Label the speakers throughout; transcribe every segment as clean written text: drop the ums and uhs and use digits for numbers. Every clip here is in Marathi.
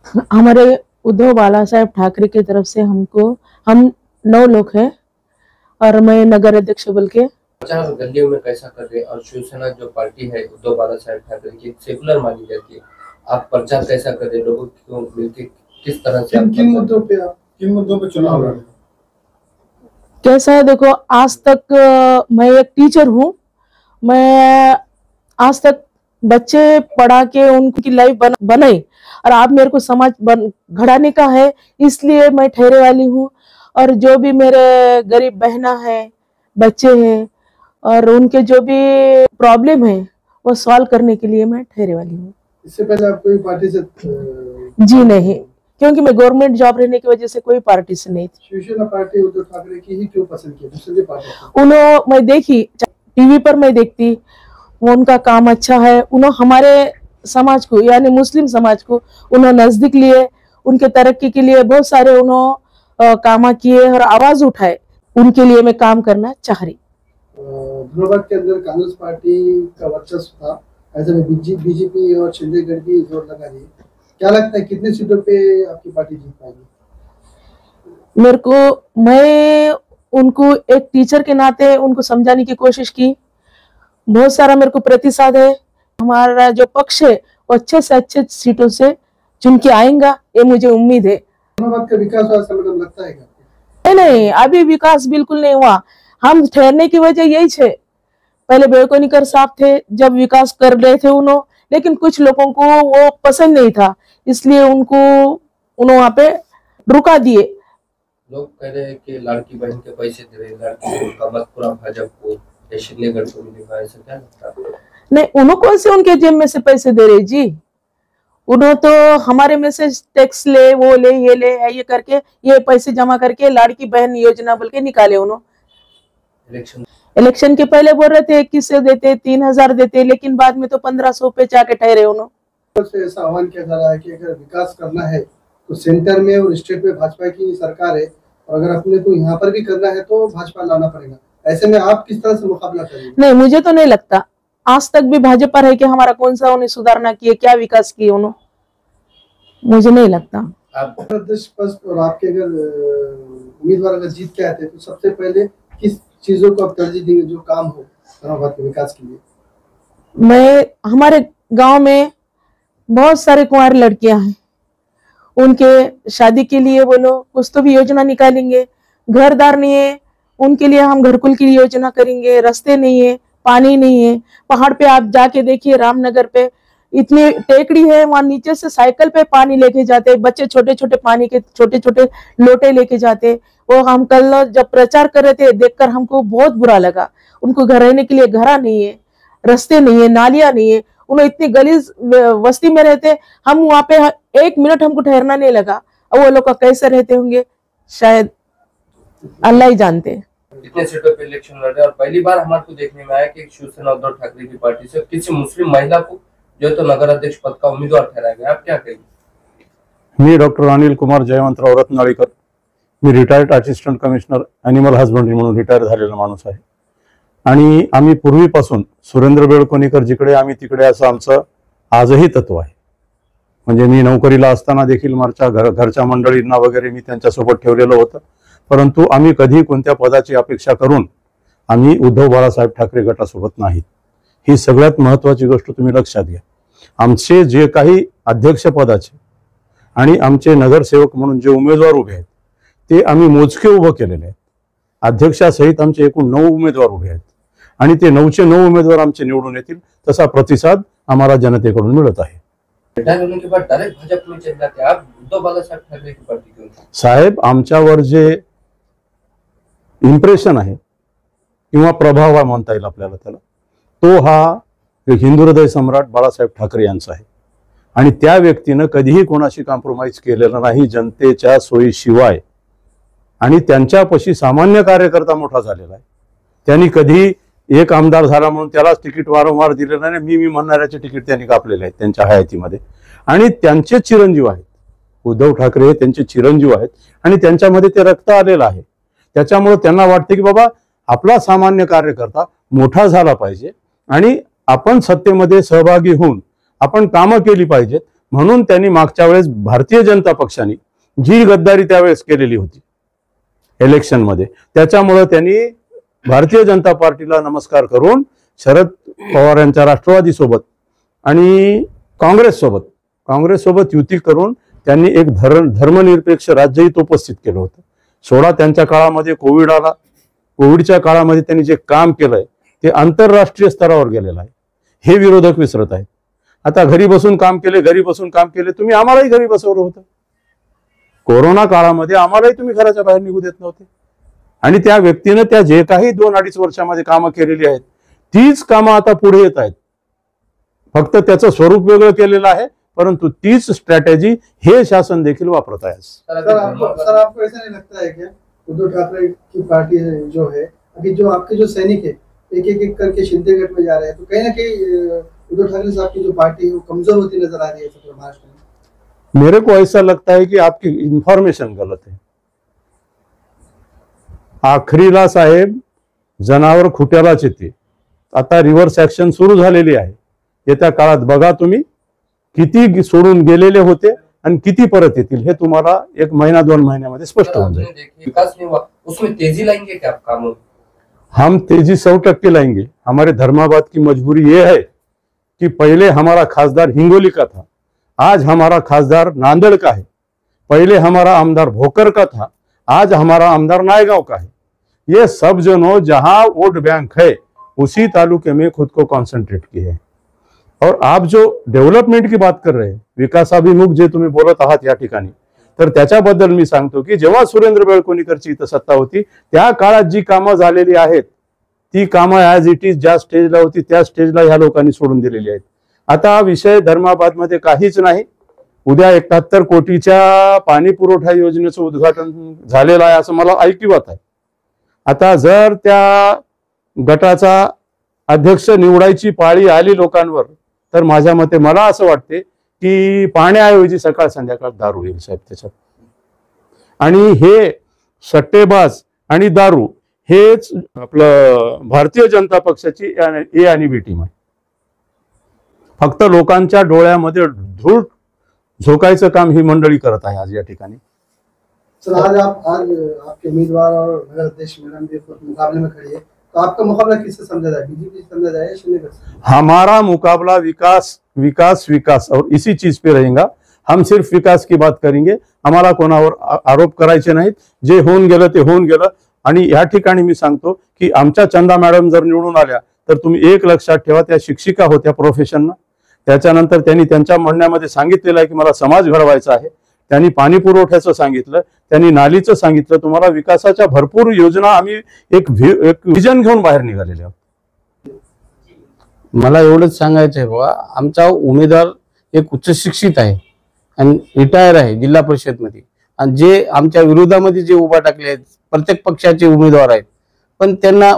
Speaker 1: हमारे उद्धव बाला साहेब ठाकरे की तरफ से हम 9 लोग हैं और मैं नगर अध्यक्ष बल के
Speaker 2: प्रचार गलियों में कैसा कर रहे हैं और शिवसेना जो पार्टी है उद्धव बाला साहेब ठाकरे की सेकुलर मानी जाती है, आप प्रचार कैसा कर रहे हैं, लोगों को मिलकर किस तरह से
Speaker 3: किन मुद्दों पे चुनाव लड़ रहे हैं?
Speaker 1: कैसा है देखो, आज तक मैं एक टीचर हूँ। मैं आज तक बच्चे पढ़ा के उनकी लाइफ बनाई और आप मेरे को समाज घड़ाने का है, इसलिए मैं ठहरे वाली हूँ। और जो भी मेरे गरीब बहना है, बच्चे हैं और उनके जो भी प्रॉब्लम है वो सॉल्व करने के लिए मैं ठहरे वाली हूँ।
Speaker 3: इससे पहले आप कोई पार्टी से
Speaker 1: जी नहीं, क्योंकि मैं गवर्नमेंट जॉब रहने की वजह से कोई पार्टी से नहीं थी।
Speaker 3: शिवसेना पार्टी उद्धव ठाकरे की ही क्यों पसंद की, दूसरी पार्टी?
Speaker 1: मैं देखी टीवी पर, मैं देखती वो उनका काम अच्छा है। उन्होंने हमारे समाज को यानी मुस्लिम समाज को उन्होंने नजदीक लिए, उनके तरक्की के लिए बहुत सारे उन्होंने काम किए और आवाज उठाए। उनके लिए मैं काम करना चाह रही।
Speaker 3: धनबाद के अंदर कांग्रेस पार्टी का वर्चस्व था, ऐसे में बीजेपी और चंडीगढ़ की जोर लगा रही है। क्या लगता है कितनी सीटों पे आपकी पार्टी जीत पाएगी?
Speaker 1: मैं उनको एक टीचर के नाते उनको समझाने की कोशिश की। बहुत सारा मेरे को प्रतिसाद है। हमारा जो पक्ष है वो अच्छे से अच्छे सीटों से चुन के आएगा, ये मुझे उम्मीद है।
Speaker 3: धनबाद का विकास हुआ ऐसा मैडम लगता है क्या?
Speaker 1: नहीं, अभी विकास बिल्कुल नहीं हुआ। हम ठहरने की वजह यही है, पहले बेलकोनीकर साहब थे जब विकास कर रहे थे उन्होंने, लेकिन कुछ लोगों को वो पसंद नहीं था, इसलिए उन्होंने वहां पे रुका दिए।
Speaker 2: लोग कह रहे हैं कि लड़की बहन के पैसे दे रहे, लड़की का मत पूरा भाजपा को शिवनेगढ़ को मिलेगा, ऐसा क्या लगता है?
Speaker 1: नहीं, उन्होंने कौन से उनके जेब में से पैसे दे रहे जी? उन्होंने तो हमारे में से टैक्स ले, वो ले, ये ले, ये करके ये पैसे जमा करके लड़की बहन योजना बोल के निकाले उन्होंने। इलेक्शन के पहले बोल रहे थे 2100 देते, 3000 देते, लेकिन बाद में तो 1500 पे जाके ठहरे उन्होंने।
Speaker 3: ऐसा आह्वान किया जा रहा है कि अगर विकास करना है तो सेंटर में और स्टेट में भाजपा की सरकार है, और अगर अपने को यहाँ पर भी करना है तो भाजपा लाना पड़ेगा। ऐसे में आप किस तरह से मुकाबला करेंगे? नहीं,
Speaker 1: मुझे तो नहीं लगता। आज तक भी भाजपा है कि हमारा कौन सा उन्हें सुधारना किए, क्या विकास किए उन्होंने, मुझे नहीं लगता।
Speaker 3: और आपके अगर उम्मीदवार अगर जीत के आते तो सबसे पहले किस चीजों को आप तरजीह देंगे जो काम हो धनबाद के विकास के लिए?
Speaker 1: हमारे गांव में बहुत सारे कुंवारी लड़कियां हैं, उनके शादी के लिए बोलो कुछ तो भी योजना निकालेंगे। घरदार नहीं है, उनके लिए हम घरकुल की योजना करेंगे। रास्ते नहीं है, पानी नहीं है। पहाड़ पे आप जाके देखिए, रामनगर पे इतनी टेकड़ी है, वहां नीचे से साइकिल पे पानी लेके जाते बच्चे, छोटे छोटे पानी के छोटे छोटे लोटे लेके जाते। वो हम कल जब प्रचार कर रहे थे देखकर हमको बहुत बुरा लगा। उनको घर रहने के लिए घर नहीं है, रास्ते नहीं है, नालियां नहीं है। उन्हें इतनी गलीज बस्ती में रहते, हम वहां पे 1 मिनट हमको ठहरना नहीं लगा। और वो लोग कैसे रहते होंगे शायद अल्लाह ही जानते।
Speaker 2: कितने सीटों पे इलेक्शन लड़ रहे हैं और पहली बार हमारे को देखने में आया कि शिवसेना उद्धव ठाकरे की पार्टी से किसी मुस्लिम महिला को जो तो नगर अध्यक्ष पद का उम्मीदवार ठहराया गया, आप क्या कहेंगे?
Speaker 4: मी डॉक्टर अनिल कुमार जयवंतराव रत्नाळीकर, मी retired assistant commissioner animal husbandry म्हणून रिटायर झालेला माणूस आहे। आणि आम्ही पूर्वीपासून सुरेंद्र बेळकोणीकर जिकडे आम्ही तिकडे असं आमचं आजही तत्व आहे। म्हणजे मी नोकरीला असताना देखील माझ्या घरच्या मंडळींना वगैरे मी त्यांच्यासोबत ठेवलेलं होतं, परंतु आम्ही कधी कोणत्या पदाची अपेक्षा करून आम्ही उद्धव बाळासाहेब ठाकरे गटासोबत नाहीत। ही सगळ्यात महत्त्वाची गोष्ट तुम्ही लक्षात घ्या। आमचे जे काही अध्यक्ष पदाचे आणि आमचे नगरसेवक म्हणून जे उमेदवार उभे आहेत ते आम्ही मोजके उभे केलेले आहेत। अध्यक्षासहित आमचे एकूण 9 उमेदवार उभे आहेत आणि ते 9चे 9 उमेदवार आमचे निवडून येतील, तसा प्रतिसाद आम्हाला जनतेकडून मिळत आहे।
Speaker 2: रिटायर होने के बाद डायरेक्ट भाजपा में चले जाते, आप उद्धव बाळासाहेब ठाकरे की पार्टी क्यों?
Speaker 4: साहेब, आमच्यावर जे इम्प्रेशन आहे किंवा प्रभाव म्हणता येईल आपल्याला त्याला, तो हा हिंदू हृदय सम्राट बाळासाहेब ठाकरे यांचा आहे। आणि त्या व्यक्तीनं कधीही कोणाशी कॉम्प्रोमाइज केलेलं नाही जनतेच्या सोयीशिवाय। आणि त्यांच्यापाशी सामान्य कार्यकर्ता मोठा झालेला आहे। त्यांनी कधी एक आमदार झाला म्हणून त्यालाच तिकीट वारंवार दिलेलं नाही। मी म्हणणाऱ्याचे तिकीट त्यांनी कापलेले आहेत त्यांच्या हयातीमध्ये। आणि त्यांचे चिरंजीव आहेत, उद्धव ठाकरे त्यांचे चिरंजीव आहेत आणि त्यांच्यामध्ये ते रक्त आलेलं आहे। त्याच्यामुळे त्यांना वाटते की बाबा आपला सामान्य कार्यकर्ता मोठा झाला पाहिजे आणि आपण सत्तेमध्ये सहभागी होऊन आपण कामं केली पाहिजेत, म्हणून त्यांनी मागच्या वेळेस भारतीय जनता पक्षाने जी गद्दारी त्यावेळेस केलेली होती इलेक्शनमध्ये, त्याच्यामुळे त्यांनी भारतीय जनता पार्टीला नमस्कार करून शरद पवार यांच्या राष्ट्रवादी सोबत आणि काँग्रेस सोबत युती करून त्यांनी एक धर्मनिरपेक्ष राज्यही उपस्थित केलं होतं. सोळा त्यांच्या काळामध्ये कोविड आला. कोविडच्या काळामध्ये त्यांनी जे काम केलंय ते आंतरराष्ट्रीय स्तरावर गेलेलं आहे. हे विरोधक विसरत आहेत. आता घरी बसून काम केले, तुम्ही आम्हालाही घरी बसवलं होतं. कोरोना काळामध्ये आम्हालाही तुम्ही घराच्या बाहेर निघू देत नव्हते. आणि त्या व्यक्तीनं त्या जे काही 2-2.5 वर्षामध्ये कामं केलेली आहेत तीच कामं आता पुढे येत आहेत. फक्त त्याचं स्वरूप वेगळं केलेलं आहे, परंतु तीच स्ट्रॅटेजी हे शासन देखील वापरत आहे.
Speaker 3: सर आपको ऐसा नहीं लगता है क्या उद्धव ठाकरे की पार्टी जो है अभी जो आपके जो सैनिक है एक करके शिंदेगढ़ में जा रहे हैं, तो कहीं ना कहीं उद्धव ठाकरे साहब की जो पार्टी है वो कमजोर होती नजर आ रही है पूरे महाराष्ट्र में?
Speaker 4: मेरे को ऐसा लगता है कि आपकी इंफॉर्मेशन गलत है. आखरीला साहेब जनावर खुट्यालाच येते. आता रिव्हर्स ऍक्शन सुरू झालेली आहे. येत्या काळात बघा तुम्ही किती सोडून गेलेले होते आणि किती परत येतील हे तुम्हाला 1 महिना 2 महिन्यामध्ये स्पष्ट होऊन जाईल.
Speaker 2: विकास नहीं हुआ, उसमें तेजी लाएंगे क्या आप कामों?
Speaker 4: हम तेजी 100% लाएंगे. हमारे धर्माबाद की मजबूरी ये है कि पहले हमारा खासदार हिंगोली का था, आज हमारा खासदार नांदेड़ का है. पहले हमारा आमदार भोकर का था, आज हमारा आमदार नायगांव का है. ये सब जनों जहां वोट बैंक है उसी तालुके में खुद को कॉन्सन्ट्रेट किए हैं. और आप जो डेव्हलपमेंट की बात कर रहे हैं, विकासाभिमुख जे तुम्ही बोलत आहात या ठिकाणी, तर त्याच्याबद्दल मी सांगतो की जेव्हा सुरेंद्र बेळकोणीकरची इथं सत्ता होती त्या काळात जी कामं झालेली आहेत ती कामं ॲज इट इज ज्या स्टेजला होती त्या स्टेजला ह्या लोकांनी सोडून दिलेली आहेत. आता विषय धर्माबादमध्ये काहीच नाही. उद्या 71 कोटीच्या पाणी पुरवठा योजनेचं उद्घाटन झालेलं आहे असं मला ऐकिवात आहे. आता जर त्या गटाचा अध्यक्ष निवडायची पाळी आली लोकांवर, तर माझ्या मते मला असं वाटते की पाण्याऐवजी सकाळ संध्याकाळ दारू येईल साहेब त्याच्यात. आणि हे सट्टेबाज आणि दारू हेच आपलं भारतीय जनता पक्षाची ए आणि बी टीम आहे. फक्त लोकांच्या डोळ्यामध्ये धूळ झोकायचं काम ही मंडळी करत आहे आज या ठिकाणी.
Speaker 3: सर आज आपके उम्मीदवार और नगर अध्यक्ष मैडम के मुकाबले में खड़ी है, तो आपका मुकाबला किससे समझा जाए, बीजेपी से समझा जाए या शिंदे से?
Speaker 4: हमारा मुकाबला विकास विकास विकास और इसी चीज पे रहेगा. हम सिर्फ विकास की बात करेंगे. आम्हाला कोणावर आरोप करायचे नाहीत. जे होऊन गेलं ते होऊन गेलं. आणि या ठिकाणी मी सांगतो की आमच्या चंदा मॅडम जर निवडून आल्या तर तुम्ही एक लक्षात ठेवा, त्या शिक्षिका होत्या प्रोफेशननं. त्याच्यानंतर त्यांनी त्यांच्या म्हणण्यामध्ये सांगितलेलं आहे की मला समाज घडवायचा आहे. त्यांनी पाणी पुरवठ्याचं सांगितलं, त्यांनी नालीचं सांगितलं. तुम्हाला विकासाच्या भरपूर योजना आम्ही एक विजन घेऊन बाहेर निघालेले आहोत.
Speaker 5: मला एवढंच सांगायचं आहे बाबा, आमचा उमेदवार एक उच्च शिक्षित आहे आणि रिटायर आहे जिल्हा परिषदमध्ये. आणि जे आमच्या विरोधामध्ये जे उभा टाकले आहेत प्रत्येक पक्षाचे उमेदवार आहेत, पण त्यांना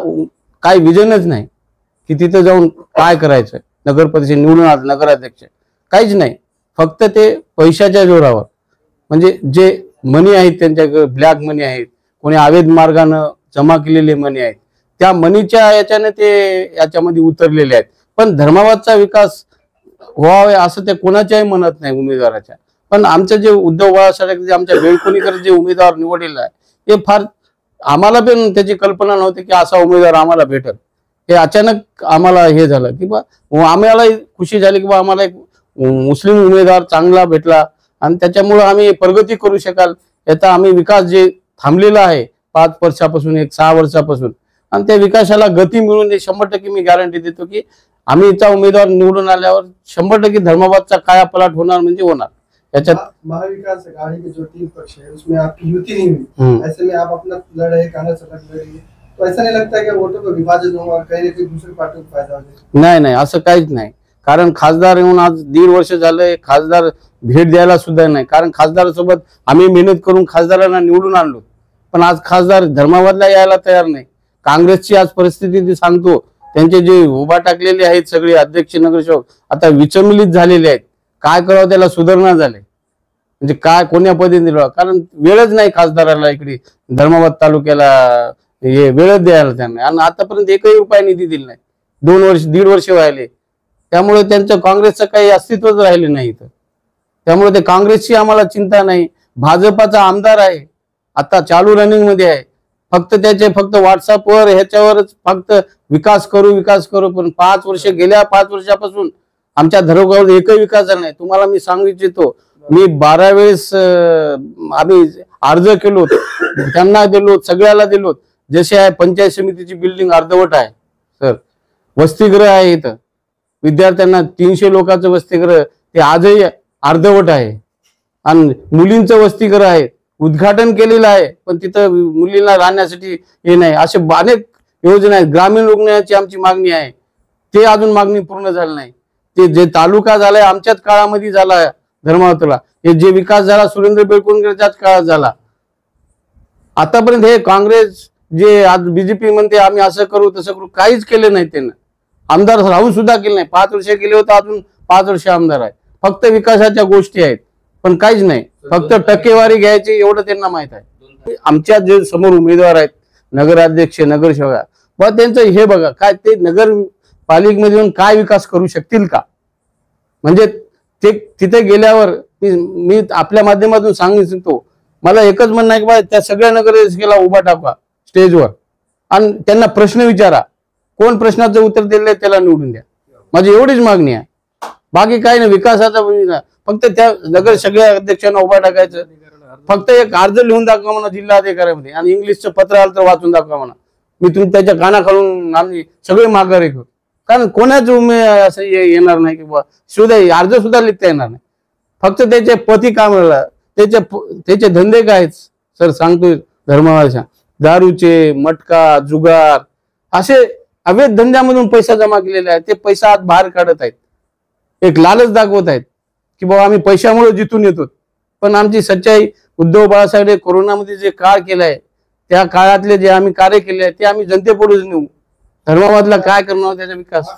Speaker 5: काय विजनच नाही की तिथं जाऊन काय करायचं. नगर परिषद निवडून आले नगराध्यक्ष, काहीच नाही. फक्त ते पैशाच्या जोरावर, म्हणजे जे मनी आहेत त्यांच्याकडे ब्लॅक मनी आहेत, कोणी अवैध मार्गाने जमा केलेले मनी आहेत, त्या मनीच्या याच्याने ते याच्यामध्ये उतरलेले आहेत. पण धर्माबादचा विकास व्हावा असं ते कोणाच्याही म्हणत नाही उमेदवाराच्या. पण आमचं जे उद्धव बाळासाहेब आमच्या बेळकोणीकर जे उमेदवार निवडलेला आहे ते फार आम्हाला पण त्याची कल्पना नव्हती की असा उमेदवार आम्हाला भेटेल. हे अचानक आम्हाला हे झालं की बा आम्हाला खुशी झाली की बा आम्हाला एक मुस्लिम उमेदवार चांगला भेटला आणि त्याच्यामुळे आम्ही प्रगती करू शकाल. याचा आम्ही विकास जे थांबलेला आहे 5 वर्षापासून 6 वर्षापासून, आणि त्या विकासाला गती मिळून 100% मी गॅरंटी देतो की आम्ही इथचा उमेदवार निवडून आल्यावर 100% धर्माबादचा कायापालट होणार म्हणजे होणार. याच्यात
Speaker 3: महाविकास आघाड़ी के जो 3 पक्ष है उसमें आपकी युति नहीं हुई, ऐसे में आप अपना लड़ रहे कांग्रेस अलग लड़ रही है, तो ऐसा नहीं लगता है कि वोटों का विभाजन होगा और कहीं ना कहीं दूसरी पार्टी को फायदा हो जाए?
Speaker 5: नाही नाही, असं काहीच नाही. कारण खासदार येऊन आज 1.5 वर्ष झाले, खासदार भेट द्यायला सुद्धा नाही. कारण खासदारासोबत आम्ही मेहनत करून खासदारांना निवडून आणलो, पण आज खासदार धर्माबादला यायला तयार नाही. काँग्रेसची आज परिस्थिती सांगतो, त्यांचे जे उभा टाकलेले आहेत सगळे अध्यक्ष नगरसेवक आता विचलित झालेले आहेत. काय करावं त्याला सुधारणा झाले म्हणजे काय कोण्या पद्धतीने दिलं, कारण वेळच नाही खासदाराला इकडे धर्माबाद तालुक्याला हे वेळच द्यायला त्यांना. आणि आतापर्यंत 1ही रुपया निधी दिला नाही. 2 वर्ष 1.5 वर्ष व्हायले, त्यामुळे त्यांचं काँग्रेसचं काही अस्तित्वच राहिले नाही इथं. त्यामुळे ते काँग्रेसची आम्हाला चिंता नाही. भाजपाचा आमदार आहे, आता चालू रनिंग मध्ये आहे, फक्त व्हॉट्सअपवर ह्याच्यावरच फक्त विकास करू, पण 5 वर्ष गेल्या 5 वर्षापासून आमच्या धरोगावर एकही विकास झाला नाही. तुम्हाला मी सांगू इच्छितो, मी 12 वेळेस आम्ही अर्ज केलो, त्यांना दिलो, सगळ्याला दिलो. जसे आहे पंचायत समितीची बिल्डिंग अर्धवट आहे सर, वसतिगृह आहे इथं विद्यार्थ्यांना 300 लोकांचं वसतिगृह ते आजही अर्धवट आहे. आणि मुलींचं वसतिगृह आहे, उद्घाटन केलेलं आहे, पण तिथं मुलींना राहण्यासाठी हे नाही. असे अनेक योजना आहेत. ग्रामीण रुग्णालयाची आमची मागणी आहे, ते अजून मागणी पूर्ण झाली नाही. ते जे तालुका झालाय आमच्याच काळामध्ये झाला, धर्मावतला हे जे विकास झाला सुरेंद्र बेळकुणकरच्याच काळात झाला. आतापर्यंत हे काँग्रेस जे आज बीजेपी म्हणते आम्ही असं करू तसं करू, काहीच केलं नाही. त्यांना आमदार राहून सुद्धा केलं नाही. 5 वर्ष केले होते, अजून 5 वर्ष आमदार आहे. फक्त विकासाच्या गोष्टी आहेत, पण काहीच नाही. फक्त टक्केवारी घ्यायची एवढं त्यांना माहित आहे. आमच्या जे समोर उमेदवार आहेत, नगराध्यक्ष, नगरसेवक, पण त्यांचं हे बघा, काय ते नगर पालिकेमध्ये येऊन काय विकास करू शकतील का? म्हणजे ते तिथे गेल्यावर मी आपल्या माध्यमातून सांगू इच्छितो, मला एकच म्हणणं आहे की बा त्या सगळ्या नगरसेवकाला उभा टाका स्टेजवर आणि त्यांना प्रश्न विचारा, कोण प्रश्नाचं उत्तर दिलंय त्याला निवडून द्या. माझी एवढीच मागणी आहे, बाकी काही नाही. विकासाचा फक्त त्या नगर सगळ्या अध्यक्षांना उभा टाकायचं, फक्त एक अर्ज लिहून दाखवा म्हणा जिल्हाधिकाऱ्यामध्ये, आणि इंग्लिशचं पत्र आलं तर वाचून दाखवा म्हणा. मी तुम्ही त्याच्या कानाखालून आम्ही सगळे माघारी घेऊ. कारण कोणाच असं येणार नाही की बा सुद्धा अर्ज सुद्धा लिखता येणार नाही. फक्त त्याचे पती कामाला, त्याचे धंदे काय सर सांगतोय धर्मावाच्या, दारूचे, मटका, जुगार असे अवैध धंद्यामधून पैसा जमा केलेला आहे. ते पैसा आज बाहेर काढत आहेत, एक लालच दाखवत आहेत की बाबा आम्ही पैशामुळे जिथून येतो. पण आमची सच्चाई उद्धव बाळासाहेब कोरोनामध्ये जे काळ केलाय, त्या काळातले जे आम्ही कार्य केले आहे ते आम्ही जनतेपुढे नेऊ. धर्माबादला काय करणार त्याचा विकास.